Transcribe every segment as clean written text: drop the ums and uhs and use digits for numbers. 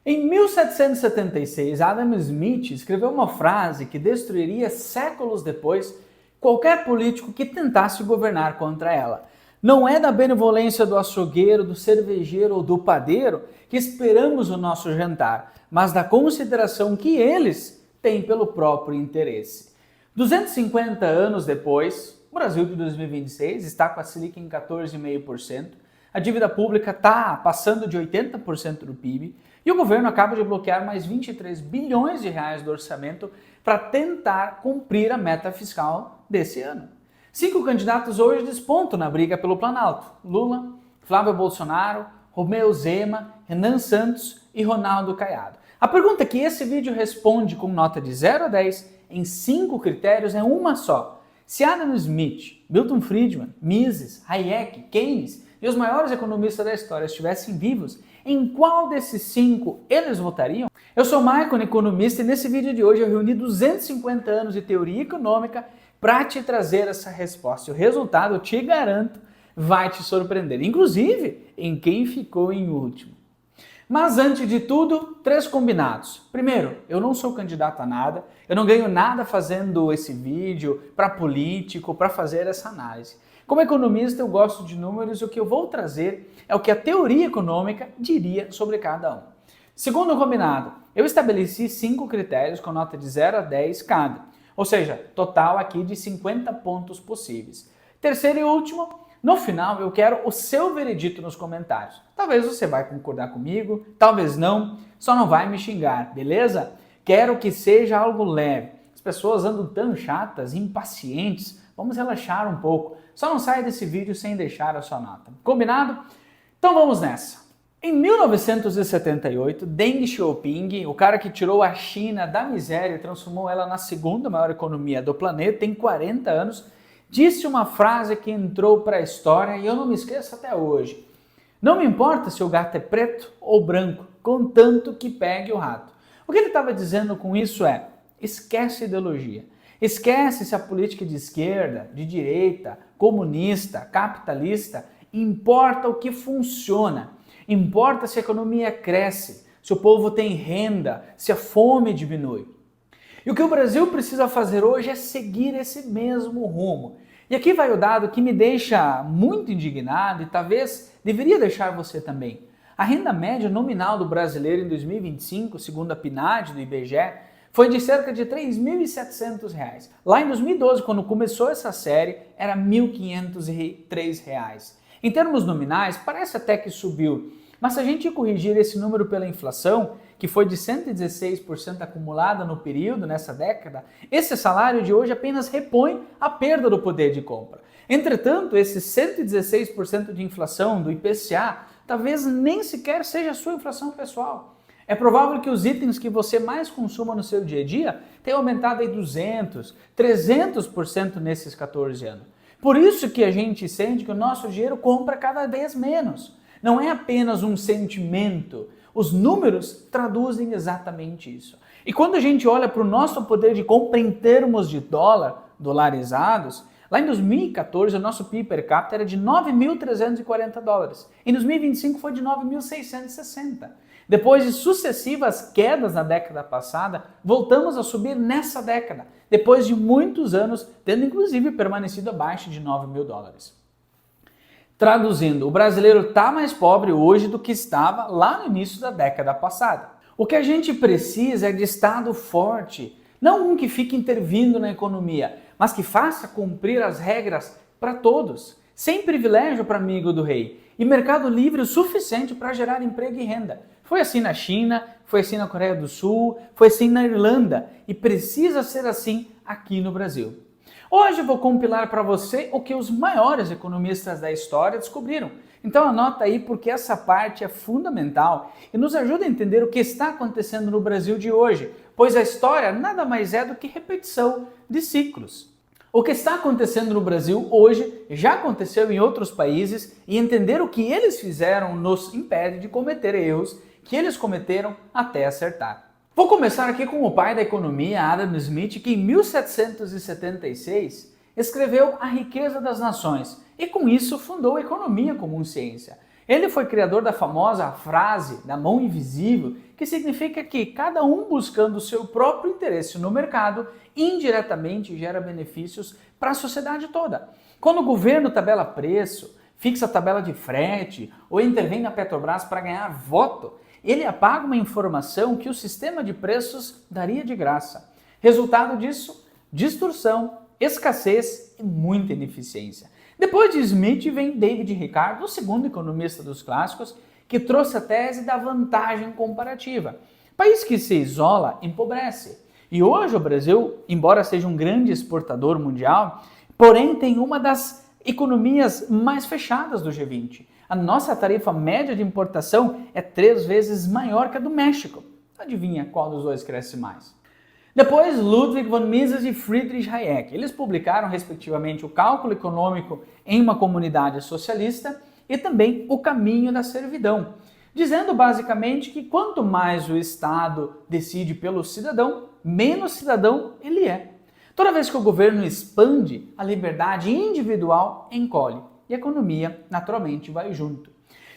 Em 1776, Adam Smith escreveu uma frase que destruiria séculos depois qualquer político que tentasse governar contra ela. Não é da benevolência do açougueiro, do cervejeiro ou do padeiro que esperamos o nosso jantar, mas da consideração que eles têm pelo próprio interesse. 250 anos depois, o Brasil de 2026 está com a Selic em 14,5%, a dívida pública está passando de 80% do PIB e o governo acaba de bloquear mais 23 bilhões de reais do orçamento para tentar cumprir a meta fiscal desse ano. 5 candidatos hoje despontam na briga pelo Planalto: Lula, Flávio Bolsonaro, Romeu Zema, Renan Santos e Ronaldo Caiado. A pergunta que esse vídeo responde com nota de 0 a 10 em 5 critérios é uma só. Se Adam Smith, Milton Friedman, Mises, Hayek, Keynes e os maiores economistas da história estivessem vivos, em qual desses 5 eles votariam? Eu sou Maicon, economista, e nesse vídeo de hoje eu reuni 250 anos de teoria econômica para te trazer essa resposta. E o resultado, eu te garanto, vai te surpreender, inclusive em quem ficou em último. Mas antes de tudo, 3 combinados. Primeiro, eu não sou candidato a nada, eu não ganho nada fazendo esse vídeo para político, para fazer essa análise. Como economista, eu gosto de números e o que eu vou trazer é o que a teoria econômica diria sobre cada um. Segundo combinado, eu estabeleci 5 critérios com nota de 0 a 10 cada, ou seja, total aqui de 50 pontos possíveis. Terceiro e último, no final eu quero o seu veredito nos comentários. Talvez você vai concordar comigo, talvez não, só não vai me xingar, beleza? Quero que seja algo leve. As pessoas andam tão chatas, impacientes, vamos relaxar um pouco. Só não saia desse vídeo sem deixar a sua nota. Combinado? Então vamos nessa. Em 1978, Deng Xiaoping, o cara que tirou a China da miséria e transformou ela na segunda maior economia do planeta em 40 anos, disse uma frase que entrou para a história e eu não me esqueço até hoje. Não me importa se o gato é preto ou branco, contanto que pegue o rato. O que ele estava dizendo com isso é: esquece ideologia. Esquece se a política de esquerda, de direita, comunista, capitalista, importa o que funciona. Importa se a economia cresce, se o povo tem renda, se a fome diminui. E o que o Brasil precisa fazer hoje é seguir esse mesmo rumo. E aqui vai o dado que me deixa muito indignado e talvez deveria deixar você também. A renda média nominal do brasileiro em 2025, segundo a PNAD do IBGE, foi de cerca de R$ 3.700. Lá em 2012, quando começou essa série, era R$ 1.503. Em termos nominais, parece até que subiu, mas se a gente corrigir esse número pela inflação, que foi de 116% acumulada no período, nessa década, esse salário de hoje apenas repõe a perda do poder de compra. Entretanto, esse 116% de inflação do IPCA talvez nem sequer seja a sua inflação pessoal. É provável que os itens que você mais consuma no seu dia a dia tenham aumentado aí 200%, 300% nesses 14 anos. Por isso que a gente sente que o nosso dinheiro compra cada vez menos. Não é apenas um sentimento. Os números traduzem exatamente isso. E quando a gente olha para o nosso poder de compra em termos de dolarizados, lá em 2014 o nosso PIB per capita era de $9.340. Em 2025 foi de 9.660. Depois de sucessivas quedas na década passada, voltamos a subir nessa década, depois de muitos anos, tendo inclusive permanecido abaixo de $9.000. Traduzindo, o brasileiro está mais pobre hoje do que estava lá no início da década passada. O que a gente precisa é de Estado forte, não um que fique intervindo na economia, mas que faça cumprir as regras para todos, sem privilégio para amigo do rei, e mercado livre o suficiente para gerar emprego e renda. Foi assim na China, foi assim na Coreia do Sul, foi assim na Irlanda e precisa ser assim aqui no Brasil. Hoje eu vou compilar para você o que os maiores economistas da história descobriram. Então anota aí porque essa parte é fundamental e nos ajuda a entender o que está acontecendo no Brasil de hoje, pois a história nada mais é do que repetição de ciclos. O que está acontecendo no Brasil hoje já aconteceu em outros países e entender o que eles fizeram nos impede de cometer erros que eles cometeram até acertar. Vou começar aqui com o pai da economia, Adam Smith, que em 1776 escreveu A Riqueza das Nações e com isso fundou a economia como ciência. Ele foi criador da famosa frase da mão invisível, que significa que cada um buscando o seu próprio interesse no mercado, indiretamente gera benefícios para a sociedade toda. Quando o governo tabela preço, fixa a tabela de frete ou intervém na Petrobras para ganhar voto, ele apaga uma informação que o sistema de preços daria de graça. Resultado disso, distorção, escassez e muita ineficiência. Depois de Smith vem David Ricardo, o segundo economista dos clássicos, que trouxe a tese da vantagem comparativa. País que se isola empobrece. E hoje o Brasil, embora seja um grande exportador mundial, porém tem uma das economias mais fechadas do G20. A nossa tarifa média de importação é 3 vezes maior que a do México. Adivinha qual dos dois cresce mais? Depois, Ludwig von Mises e Friedrich Hayek. Eles publicaram, respectivamente, o Cálculo Econômico em uma Comunidade Socialista e também O Caminho da Servidão, dizendo basicamente que quanto mais o Estado decide pelo cidadão, menos cidadão ele é. Toda vez que o governo expande, a liberdade individual encolhe e a economia, naturalmente, vai junto.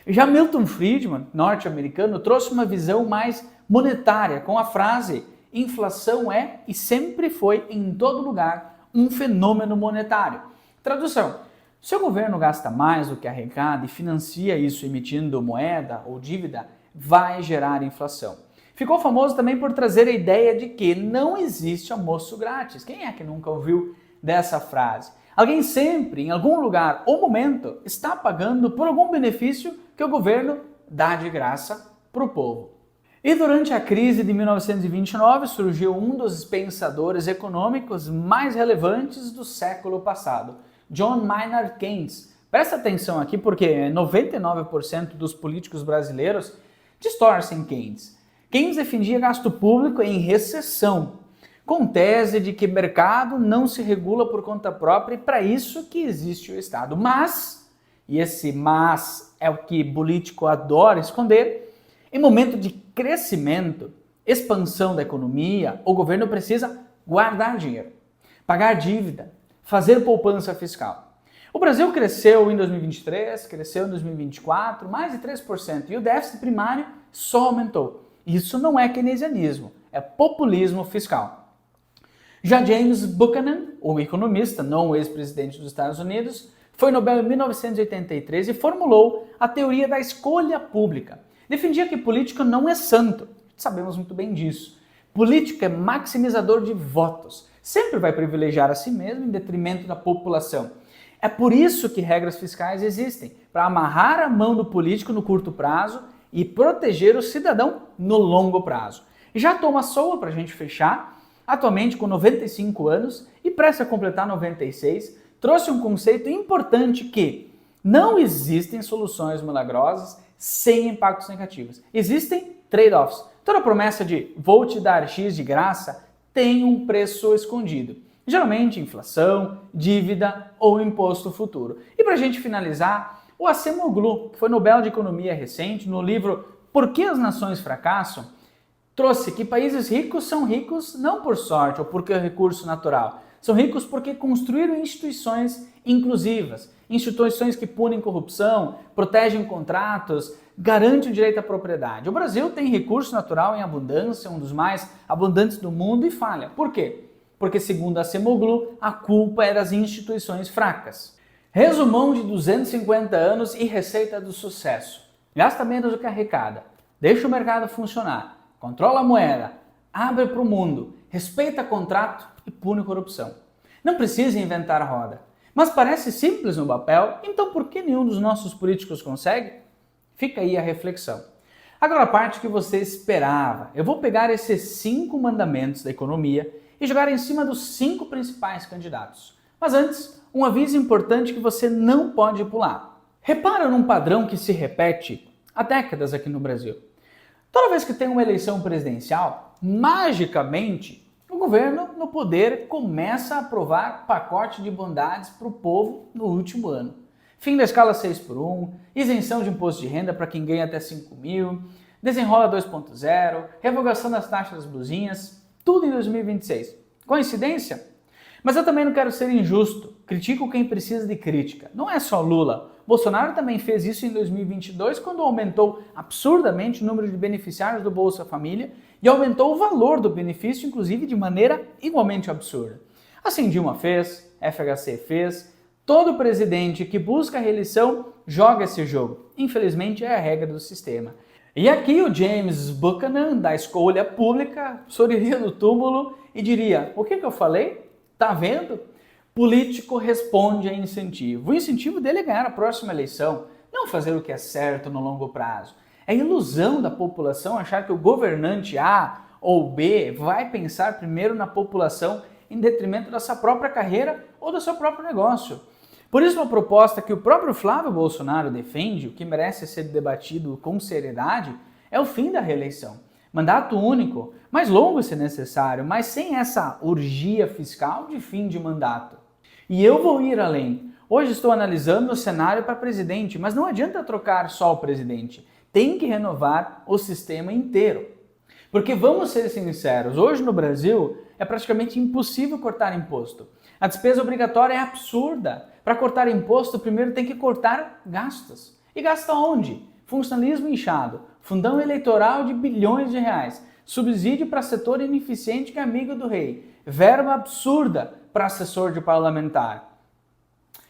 Já Milton Friedman, norte-americano, trouxe uma visão mais monetária com a frase: inflação é e sempre foi em todo lugar um fenômeno monetário. Tradução: se o governo gasta mais do que arrecada e financia isso emitindo moeda ou dívida, vai gerar inflação. Ficou famoso também por trazer a ideia de que não existe almoço grátis. Quem é que nunca ouviu dessa frase? Alguém sempre, em algum lugar ou momento, está pagando por algum benefício que o governo dá de graça para o povo. E durante a crise de 1929 surgiu um dos pensadores econômicos mais relevantes do século passado, John Maynard Keynes. Presta atenção aqui porque 99% dos políticos brasileiros distorcem Keynes. Keynes defendia gasto público em recessão, com tese de que mercado não se regula por conta própria e para isso que existe o Estado. Mas, e esse mas é o que político adora esconder, em momento de crescimento, expansão da economia, o governo precisa guardar dinheiro, pagar dívida, fazer poupança fiscal. O Brasil cresceu em 2023, cresceu em 2024, mais de 3%, e o déficit primário só aumentou. Isso não é keynesianismo, é populismo fiscal. Já James Buchanan, o economista, não o ex-presidente dos Estados Unidos, foi Nobel em 1983 e formulou a teoria da escolha pública. Defendia que político não é santo, sabemos muito bem disso. Político é maximizador de votos, sempre vai privilegiar a si mesmo em detrimento da população. É por isso que regras fiscais existem, para amarrar a mão do político no curto prazo e proteger o cidadão no longo prazo. Já Thomas Sowell, para a gente fechar, atualmente com 95 anos e prestes a completar 96, trouxe um conceito importante que não existem soluções milagrosas sem impactos negativos. Existem trade-offs. Toda promessa de vou te dar X de graça tem um preço escondido. Geralmente inflação, dívida ou imposto futuro. E para a gente finalizar, o Acemoglu, que foi Nobel de Economia recente, no livro Por que as Nações Fracassam, trouxe que países ricos são ricos não por sorte ou porque é recurso natural. São ricos porque construíram instituições inclusivas, instituições que punem corrupção, protegem contratos, garantem o direito à propriedade. O Brasil tem recurso natural em abundância, um dos mais abundantes do mundo, e falha. Por quê? Porque, segundo a Acemoglu, a culpa é das instituições fracas. Resumão de 250 anos e receita do sucesso. Gasta menos do que arrecada, deixa o mercado funcionar, controla a moeda, abre para o mundo, respeita contrato e pune corrupção. Não precisa inventar a roda. Mas parece simples no papel, então por que nenhum dos nossos políticos consegue? Fica aí a reflexão. Agora a parte que você esperava. Eu vou pegar esses 5 mandamentos da economia e jogar em cima dos 5 principais candidatos. Mas antes, um aviso importante que você não pode pular. Repara num padrão que se repete há décadas aqui no Brasil. Toda vez que tem uma eleição presidencial, magicamente, o governo no poder começa a aprovar pacote de bondades para o povo no último ano. Fim da escala 6x1, isenção de imposto de renda para quem ganha até 5 mil, desenrola 2.0, revogação das taxas das blusinhas, tudo em 2026. Coincidência? Mas eu também não quero ser injusto. Critico quem precisa de crítica. Não é só Lula. Bolsonaro também fez isso em 2022, quando aumentou absurdamente o número de beneficiários do Bolsa Família e aumentou o valor do benefício, inclusive de maneira igualmente absurda. Assim Dilma fez, FHC fez, todo presidente que busca a reeleição joga esse jogo. Infelizmente é a regra do sistema. E aqui o James Buchanan, da Escolha Pública, sorriria do túmulo e diria: o que eu falei? Tá vendo? Político responde a incentivo. O incentivo dele é ganhar a próxima eleição, não fazer o que é certo no longo prazo. É ilusão da população achar que o governante A ou B vai pensar primeiro na população em detrimento da sua própria carreira ou do seu próprio negócio. Por isso, uma proposta que o próprio Flávio Bolsonaro defende, o que merece ser debatido com seriedade, é o fim da reeleição. Mandato único, mais longo se necessário, mas sem essa orgia fiscal de fim de mandato. E eu vou ir além. Hoje estou analisando o cenário para presidente, mas não adianta trocar só o presidente. Tem que renovar o sistema inteiro. Porque vamos ser sinceros, hoje no Brasil é praticamente impossível cortar imposto. A despesa obrigatória é absurda. Para cortar imposto, primeiro tem que cortar gastos. E gasta onde? Funcionalismo inchado, fundão eleitoral de bilhões de reais, subsídio para setor ineficiente que é amigo do rei, verba absurda para assessor de parlamentar.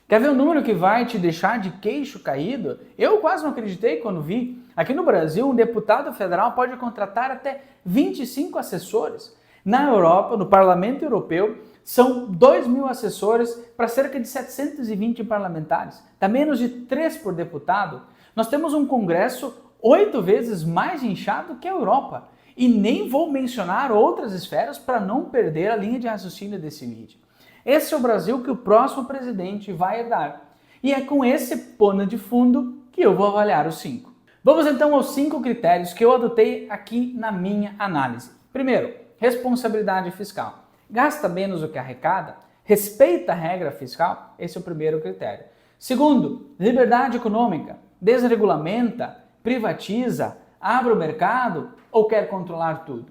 Quer ver o número que vai te deixar de queixo caído? Eu quase não acreditei quando vi. Aqui no Brasil, um deputado federal pode contratar até 25 assessores. Na Europa, no Parlamento Europeu, são 2.000 assessores para cerca de 720 parlamentares. Dá menos de 3 por deputado. Nós temos um Congresso 8 vezes mais inchado que a Europa. E nem vou mencionar outras esferas para não perder a linha de raciocínio desse vídeo. Esse é o Brasil que o próximo presidente vai herdar. E é com esse pano de fundo que eu vou avaliar os 5. Vamos então aos 5 critérios que eu adotei aqui na minha análise. Primeiro, responsabilidade fiscal. Gasta menos do que arrecada? Respeita a regra fiscal? Esse é o primeiro critério. Segundo, liberdade econômica. Desregulamenta, privatiza, abre o mercado ou quer controlar tudo?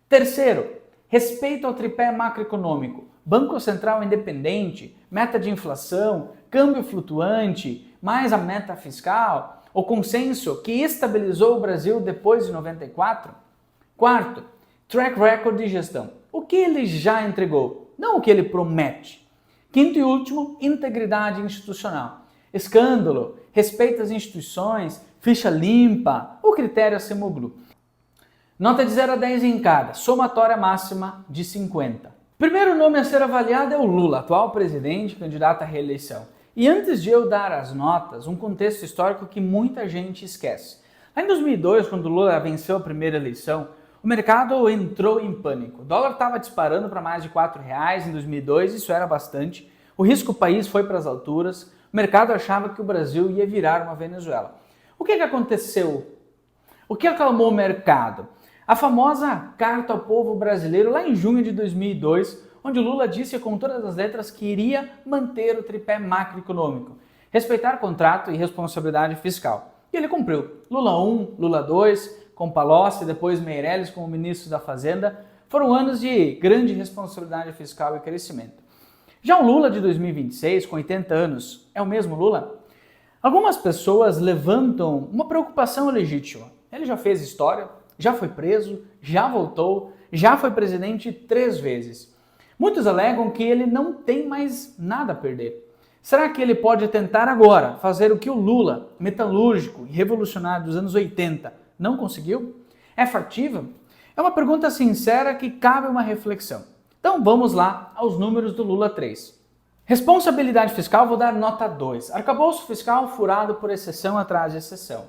Terceiro, respeito ao tripé macroeconômico. Banco Central independente, meta de inflação, câmbio flutuante, mais a meta fiscal, o consenso que estabilizou o Brasil depois de 94. Quarto, track record de gestão. O que ele já entregou, não o que ele promete. Quinto e último, integridade institucional. Escândalo, respeito às instituições, ficha limpa, o critério Acemoglu. Nota de 0 a 10 em cada, somatória máxima de 50. Primeiro nome a ser avaliado é o Lula, atual presidente, candidato à reeleição. E antes de eu dar as notas, um contexto histórico que muita gente esquece. Lá em 2002, quando Lula venceu a primeira eleição, o mercado entrou em pânico. O dólar estava disparando para mais de R$4 em 2002, isso era bastante. O risco país foi para as alturas. O mercado achava que o Brasil ia virar uma Venezuela. O que aconteceu? O que acalmou o mercado? A famosa Carta ao Povo Brasileiro, lá em junho de 2002, onde Lula disse com todas as letras que iria manter o tripé macroeconômico, respeitar contrato e responsabilidade fiscal. E ele cumpriu. Lula 1, Lula 2, com Palocci, depois Meirelles como ministro da Fazenda, foram anos de grande responsabilidade fiscal e crescimento. Já o Lula de 2026, com 80 anos, é o mesmo Lula? Algumas pessoas levantam uma preocupação legítima. Ele já fez história, já foi preso, já voltou, já foi presidente 3 vezes. Muitos alegam que ele não tem mais nada a perder. Será que ele pode tentar agora fazer o que o Lula, metalúrgico e revolucionário dos anos 80, não conseguiu? É factível? É uma pergunta sincera que cabe uma reflexão. Então vamos lá aos números do Lula 3. Responsabilidade fiscal, vou dar nota 2. Arcabouço fiscal furado por exceção atrás de exceção.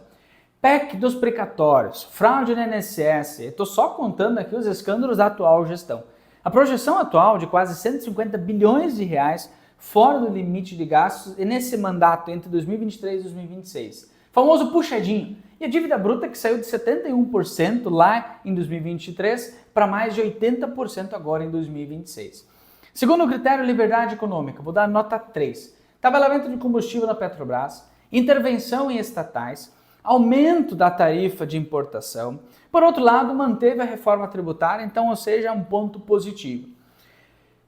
PEC dos precatórios, fraude no INSS, estou só contando aqui os escândalos da atual gestão. A projeção atual de quase 150 bilhões de reais fora do limite de gastos nesse mandato entre 2023 e 2026. Famoso puxadinho. E a dívida bruta que saiu de 71% lá em 2023 para mais de 80% agora em 2026. Segundo o critério liberdade econômica, vou dar nota 3. Tabelamento de combustível na Petrobras, intervenção em estatais, aumento da tarifa de importação. Por outro lado, manteve a reforma tributária, então, ou seja, um ponto positivo.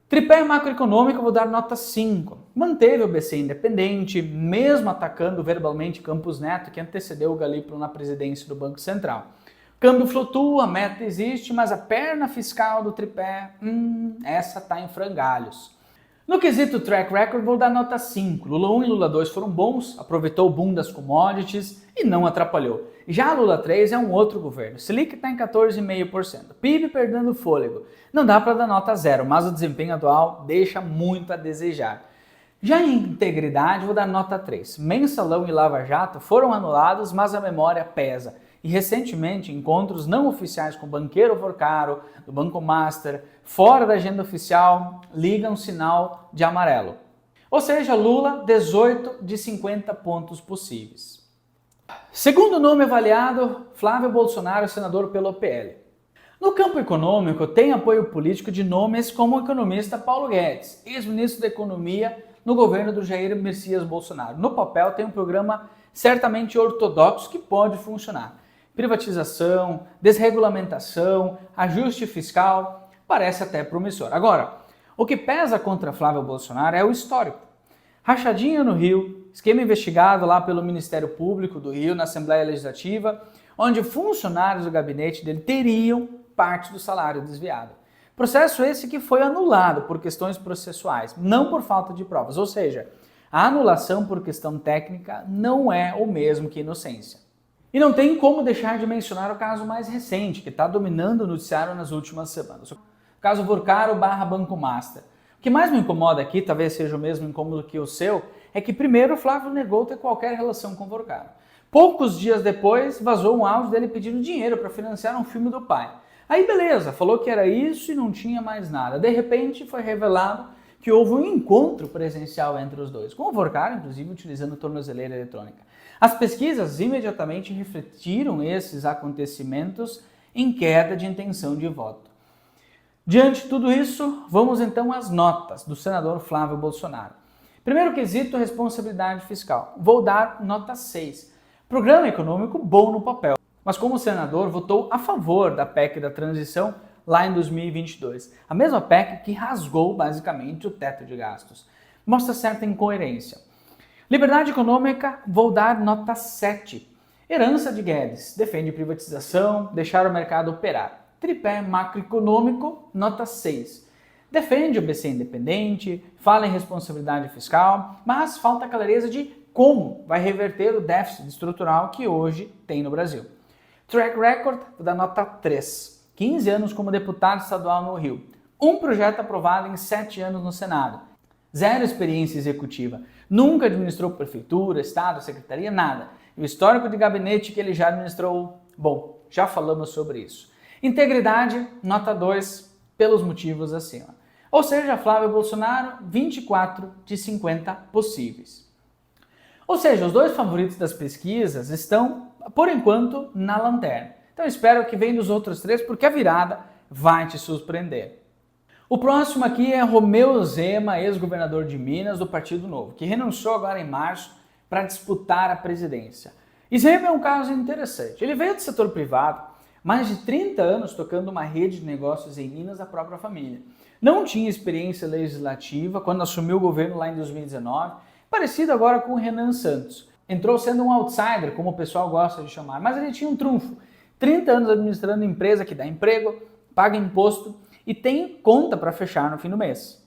Tripé macroeconômico, vou dar nota 5. Manteve o BC independente, mesmo atacando verbalmente Campos Neto, que antecedeu o Galípolo na presidência do Banco Central. O câmbio flutua, a meta existe, mas a perna fiscal do tripé, essa tá em frangalhos. No quesito track record, vou dar nota 5. Lula 1 e Lula 2 foram bons, aproveitou o boom das commodities e não atrapalhou. Já Lula 3 é um outro governo. Selic está em 14,5%. PIB perdendo fôlego. Não dá para dar nota 0, mas o desempenho atual deixa muito a desejar. Já em integridade, vou dar nota 3. Mensalão e Lava Jato foram anulados, mas a memória pesa. E recentemente, encontros não oficiais com o banqueiro Forcaro, do Banco Master, fora da agenda oficial, ligam sinal de amarelo. Ou seja, Lula, 18 de 50 pontos possíveis. Segundo nome avaliado, Flávio Bolsonaro, senador pelo PL. No campo econômico, tem apoio político de nomes como o economista Paulo Guedes, ex-ministro da Economia no governo do Jair Messias Bolsonaro. No papel, tem um programa certamente ortodoxo que pode funcionar. Privatização, desregulamentação, ajuste fiscal, parece até promissor. Agora, o que pesa contra Flávio Bolsonaro é o histórico. Rachadinha no Rio, esquema investigado lá pelo Ministério Público do Rio na Assembleia Legislativa, onde funcionários do gabinete dele teriam parte do salário desviado. Processo esse que foi anulado por questões processuais, não por falta de provas. Ou seja, a anulação por questão técnica não é o mesmo que inocência. E não tem como deixar de mencionar o caso mais recente, que está dominando o noticiário nas últimas semanas. O caso Forcaro / Banco Master. O que mais me incomoda aqui, talvez seja o mesmo incômodo que o seu, é que primeiro o Flávio negou ter qualquer relação com o Forcaro. Poucos dias depois, vazou um áudio dele pedindo dinheiro para financiar um filme do pai. Aí beleza, falou que era isso e não tinha mais nada. De repente foi revelado que houve um encontro presencial entre os dois, com o Forcaro, inclusive, utilizando tornozeleira eletrônica. As pesquisas imediatamente refletiram esses acontecimentos em queda de intenção de voto. Diante de tudo isso, vamos então às notas do senador Flávio Bolsonaro. Primeiro quesito, responsabilidade fiscal. Vou dar nota 6. Programa econômico bom no papel, mas como senador votou a favor da PEC da transição lá em 2022. A mesma PEC que rasgou basicamente o teto de gastos. Mostra certa incoerência. Liberdade econômica, vou dar nota 7. Herança de Guedes, defende privatização, deixar o mercado operar. Tripé macroeconômico, nota 6. Defende o BC independente, fala em responsabilidade fiscal, mas falta clareza de como vai reverter o déficit estrutural que hoje tem no Brasil. Track record, vou dar nota 3. 15 anos como deputado estadual no Rio. Um projeto aprovado em 7 anos no Senado. Zero experiência executiva. Nunca administrou prefeitura, estado, secretaria, nada. E o histórico de gabinete que ele já administrou, bom, já falamos sobre isso. Integridade, nota 2, pelos motivos acima. Ou seja, Flávio Bolsonaro, 24 de 50 possíveis. Ou seja, os dois favoritos das pesquisas estão, por enquanto, na lanterna. Então espero que venha dos outros 3, porque a virada vai te surpreender. O próximo aqui é Romeu Zema, ex-governador de Minas do Partido Novo, que renunciou agora em março para disputar a presidência. E Zema é um caso interessante. Ele veio do setor privado, mais de 30 anos tocando uma rede de negócios em Minas da própria família. Não tinha experiência legislativa quando assumiu o governo lá em 2019, parecido agora com o Renan Santos. Entrou sendo um outsider, como o pessoal gosta de chamar, mas ele tinha um trunfo. 30 anos administrando empresa que dá emprego, paga imposto e tem conta para fechar no fim do mês.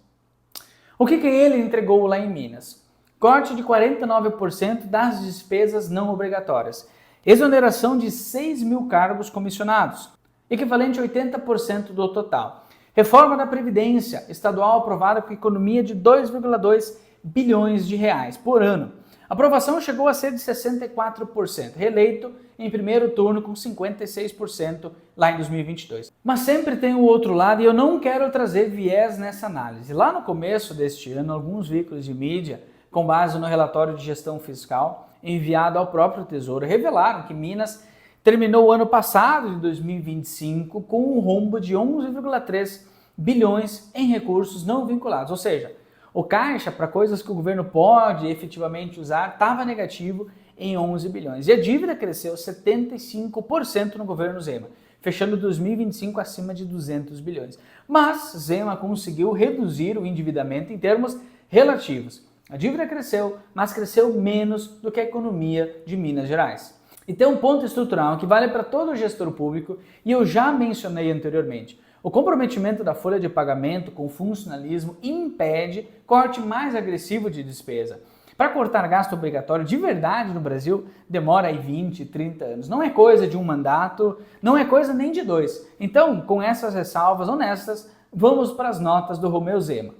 O que ele entregou lá em Minas? Corte de 49% das despesas não obrigatórias. Exoneração de 6 mil cargos comissionados, equivalente a 80% do total. Reforma da Previdência estadual aprovada com economia de 2,2 bilhões de reais por ano. A aprovação chegou a ser de 64%, reeleito em primeiro turno com 56% lá em 2022. Mas sempre tem o outro lado e eu não quero trazer viés nessa análise. Lá no começo deste ano, alguns veículos de mídia, com base no relatório de gestão fiscal enviado ao próprio Tesouro, revelaram que Minas terminou o ano passado, de 2025, com um rombo de 11,3 bilhões em recursos não vinculados. Ou seja, o caixa para coisas que o governo pode efetivamente usar estava negativo em 11 bilhões. E a dívida cresceu 75% no governo Zema. fechando 2025 acima de 200 bilhões. Mas Zema conseguiu reduzir o endividamento em termos relativos. A dívida cresceu, mas cresceu menos do que a economia de Minas Gerais. E tem um ponto estrutural que vale para todo gestor público e eu já mencionei anteriormente. O comprometimento da folha de pagamento com o funcionalismo impede corte mais agressivo de despesa. Para cortar gasto obrigatório de verdade no Brasil, demora aí 20, 30 anos. Não é coisa de um mandato, não é coisa nem de dois. Então, com essas ressalvas honestas, vamos para as notas do Romeu Zema.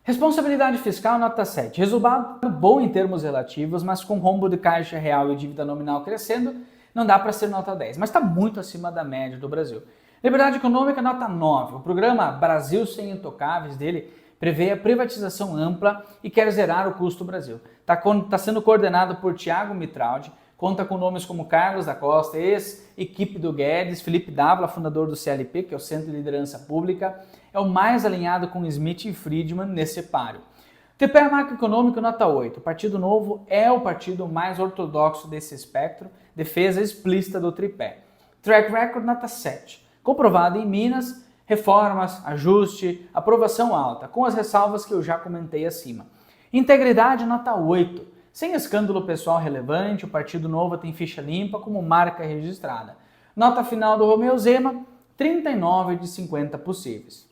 Responsabilidade fiscal, nota 7. Resultado bom em termos relativos, mas com rombo de caixa real e dívida nominal crescendo, não dá para ser nota 10, mas está muito acima da média do Brasil. Liberdade econômica, nota 9. O programa Brasil Sem Intocáveis dele prevê a privatização ampla e quer zerar o custo Brasil. Está sendo coordenado por Tiago Mitraldi, conta com nomes como Carlos da Costa, ex-equipe do Guedes, Felipe Dávila, fundador do CLP, que é o Centro de Liderança Pública, é o mais alinhado com Smith e Friedman nesse páreo. TPE macroeconômico, nota 8. O Partido Novo é o partido mais ortodoxo desse espectro, defesa explícita do tripé. Track record, nota 7. Comprovado em Minas, reformas, ajuste, aprovação alta, com as ressalvas que eu já comentei acima. Integridade, nota 8. Sem escândalo pessoal relevante, o Partido Novo tem ficha limpa como marca registrada. Nota final do Romeu Zema, 39 de 50 possíveis.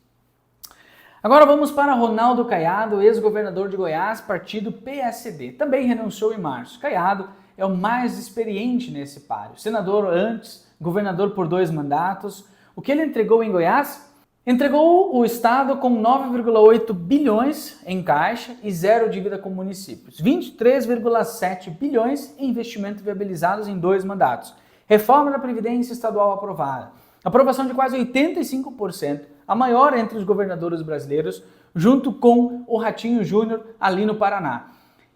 Agora vamos para Ronaldo Caiado, ex-governador de Goiás, partido PSD. Também renunciou em março. Caiado é o mais experiente nesse páreo. Senador antes, governador por 2 mandatos. O que ele entregou em Goiás? Entregou o estado com 9,8 bilhões em caixa e zero dívida com municípios. 23,7 bilhões em investimento viabilizados em 2 mandatos. Reforma da Previdência Estadual aprovada. Aprovação de quase 85%, a maior entre os governadores brasileiros, junto com o Ratinho Júnior ali no Paraná.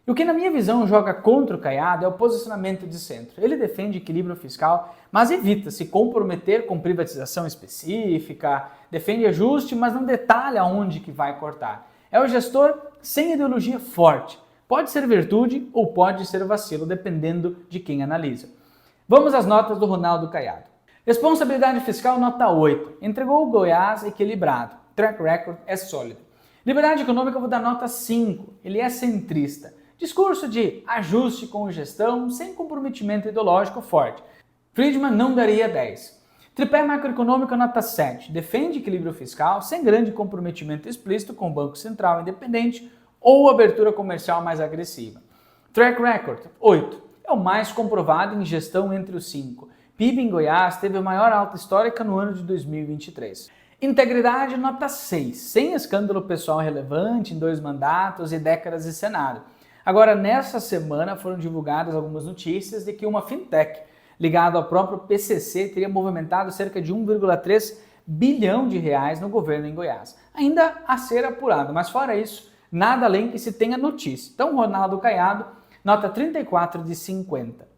E o que na minha visão joga contra o Caiado é o posicionamento de centro. Ele defende equilíbrio fiscal, mas evita se comprometer com privatização específica, defende ajuste, mas não detalha onde que vai cortar. É o gestor sem ideologia forte. Pode ser virtude ou pode ser vacilo, dependendo de quem analisa. Vamos às notas do Ronaldo Caiado. Responsabilidade fiscal, nota 8. Entregou o Goiás equilibrado. Track record é sólido. Liberdade econômica, eu vou dar nota 5. Ele é centrista. Discurso de ajuste com gestão, sem comprometimento ideológico forte. Friedman não daria 10. Tripé macroeconômico, nota 7. Defende equilíbrio fiscal, sem grande comprometimento explícito com o Banco Central independente ou abertura comercial mais agressiva. Track record, 8. É o mais comprovado em gestão entre os 5. PIB em Goiás teve a maior alta histórica no ano de 2023. Integridade, nota 6. Sem escândalo pessoal relevante em 2 mandatos e décadas de Senado. Agora, nessa semana foram divulgadas algumas notícias de que uma fintech ligada ao próprio PCC teria movimentado cerca de 1,3 bilhão de reais no governo em Goiás. Ainda a ser apurado, mas fora isso, nada além que se tenha notícia. Então, Ronaldo Caiado, nota 34 de 50.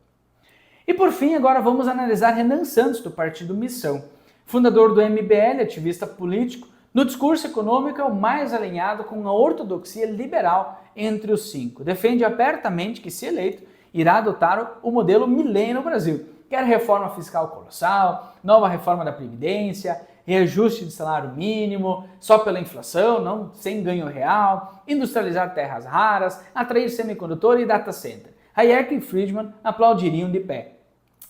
E por fim, agora vamos analisar Renan Santos, do Partido Missão. Fundador do MBL, ativista político, no discurso econômico é o mais alinhado com a ortodoxia liberal entre os 5. Defende abertamente que, se eleito, irá adotar o modelo Milei no Brasil. Quer reforma fiscal colossal, nova reforma da Previdência, reajuste de salário mínimo, só pela inflação, não sem ganho real, industrializar terras raras, atrair semicondutor e data center. Hayek e Friedman aplaudiriam de pé.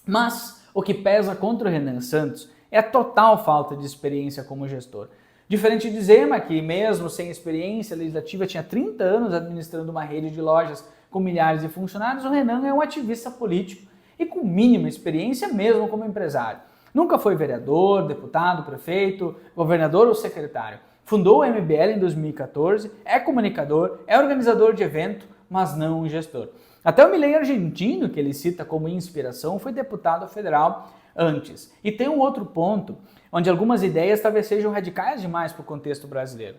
Mas o que pesa contra o Renan Santos é a total falta de experiência como gestor. Diferente de Zema, que mesmo sem experiência legislativa tinha 30 anos administrando uma rede de lojas com milhares de funcionários, o Renan é um ativista político e com mínima experiência mesmo como empresário. Nunca foi vereador, deputado, prefeito, governador ou secretário. Fundou o MBL em 2014, é comunicador, é organizador de evento, mas não um gestor. Até o Milei argentino, que ele cita como inspiração, foi deputado federal antes. E tem um outro ponto, onde algumas ideias talvez sejam radicais demais para o contexto brasileiro.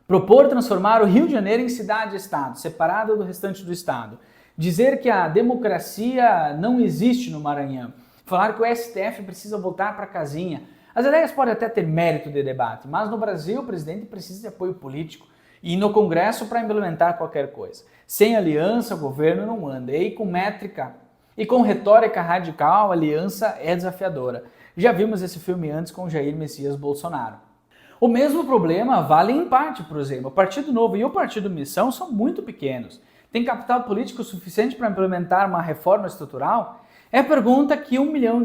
Propor transformar o Rio de Janeiro em cidade-estado, separado do restante do estado. Dizer que a democracia não existe no Maranhão. Falar que o STF precisa voltar para a casinha. As ideias podem até ter mérito de debate, mas no Brasil o presidente precisa de apoio político e no Congresso para implementar qualquer coisa. Sem aliança, o governo não anda. E com métrica e com retórica radical, a aliança é desafiadora. Já vimos esse filme antes com Jair Messias Bolsonaro. O mesmo problema vale em parte para o Zema. O Partido Novo e o Partido Missão são muito pequenos. Tem capital político suficiente para implementar uma reforma estrutural? É a pergunta que R$1 milhão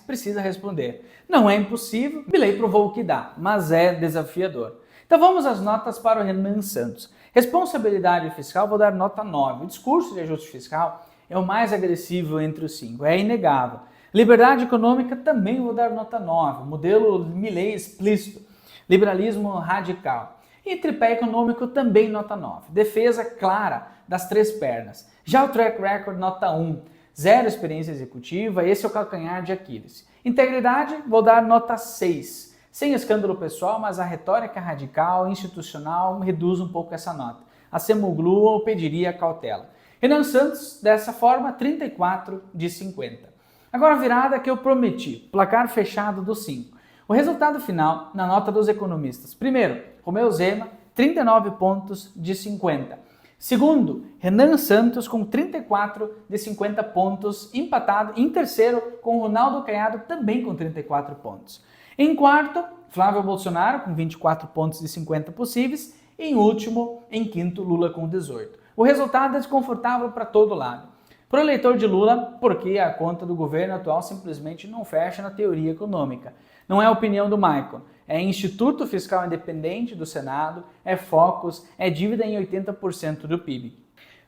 precisa responder. Não é impossível, Milei provou que dá, mas é desafiador. Então vamos às notas para o Renan Santos. Responsabilidade fiscal, vou dar nota 9. O discurso de ajuste fiscal é o mais agressivo entre os 5, é inegável. Liberdade econômica também vou dar nota 9. Modelo Milei explícito. Liberalismo radical. E tripé econômico também nota 9. Defesa clara das três pernas. Já o track record nota 1. Zero experiência executiva, esse é o calcanhar de Aquiles. Integridade, vou dar nota 6. Sem escândalo pessoal, mas a retórica radical, institucional, reduz um pouco essa nota. A Semoglu pediria cautela. Renan Santos, dessa forma, 34 de 50. Agora a virada que eu prometi, placar fechado dos 5. O resultado final, na nota dos economistas. Primeiro, Romeu Zema, 39 pontos de 50. Segundo, Renan Santos com 34 de 50 pontos, empatado. Em terceiro, com Ronaldo Caiado também com 34 pontos. Em quarto, Flávio Bolsonaro com 24 pontos de 50 possíveis. E em último, em quinto, Lula com 18. O resultado é desconfortável para todo lado. Para o eleitor de Lula, porque a conta do governo atual simplesmente não fecha na teoria econômica. Não é a opinião do Maicon. É Instituto Fiscal Independente do Senado, é Focus, é dívida em 80% do PIB.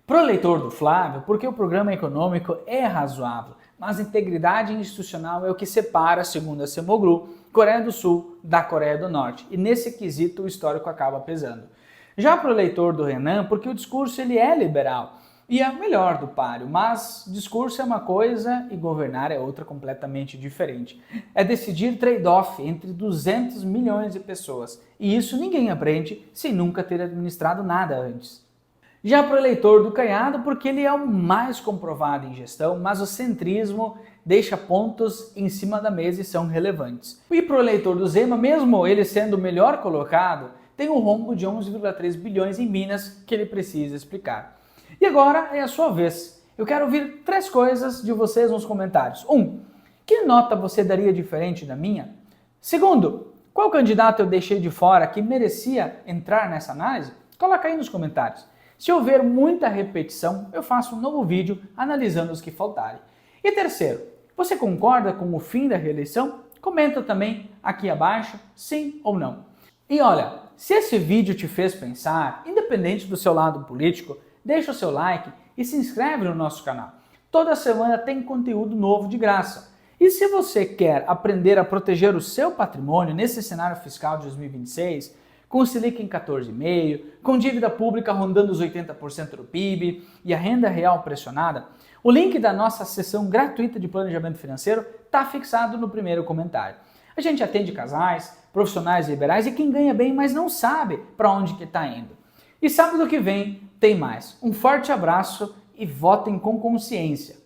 Para o eleitor do Flávio, porque o programa econômico é razoável, mas a integridade institucional é o que separa, segundo a Semoglu, Coreia do Sul da Coreia do Norte. E nesse quesito o histórico acaba pesando. Já para o eleitor do Renan, porque o discurso ele é liberal e é o melhor do páreo, mas discurso é uma coisa e governar é outra completamente diferente. É decidir trade-off entre 200 milhões de pessoas, e isso ninguém aprende sem nunca ter administrado nada antes. Já para o eleitor do Caiado, porque ele é o mais comprovado em gestão, mas o centrismo deixa pontos em cima da mesa e são relevantes. E para o eleitor do Zema, mesmo ele sendo o melhor colocado, tem um rombo de 11,3 bilhões em Minas que ele precisa explicar. E agora é a sua vez. Eu quero ouvir 3 coisas de vocês nos comentários. 1. Que nota você daria diferente da minha? Segundo, qual candidato eu deixei de fora que merecia entrar nessa análise? Coloca aí nos comentários. Se houver muita repetição, eu faço um novo vídeo analisando os que faltarem. E terceiro, você concorda com o fim da reeleição? Comenta também aqui abaixo, sim ou não. E olha, se esse vídeo te fez pensar, independente do seu lado político, deixa o seu like e se inscreve no nosso canal. Toda semana tem conteúdo novo de graça. E se você quer aprender a proteger o seu patrimônio nesse cenário fiscal de 2026, com Selic em 14,5%, com dívida pública rondando os 80% do PIB e a renda real pressionada, o link da nossa sessão gratuita de planejamento financeiro está fixado no primeiro comentário. A gente atende casais, profissionais liberais e quem ganha bem, mas não sabe para onde que está indo. E sábado que vem tem mais. Um forte abraço e votem com consciência.